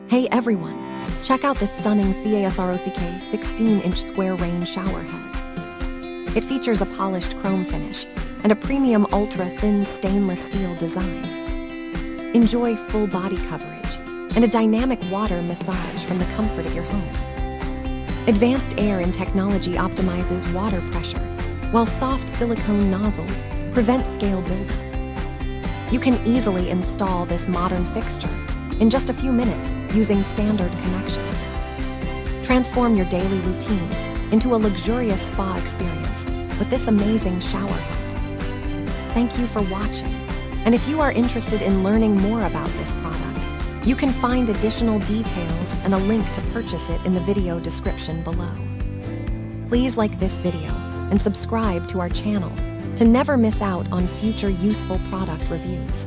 Hey everyone, check out this stunning CASROCK 16-inch square range shower head. It features a polished chrome finish and a premium ultra-thin stainless steel design. Enjoy full body coverage and a dynamic water massage from the comfort of your home. Advanced air and technology optimizes water pressure, while soft silicone nozzles prevent scale buildup. You can easily install this modern fixture in just a few minutes using standard connections. Transform your daily routine into a luxurious spa experience with this amazing shower head. Thank you for watching, and if you are interested in learning more about this product, you can find additional details and a link to purchase it in the video description below. Please like this video and subscribe to our channel to never miss out on future useful product reviews.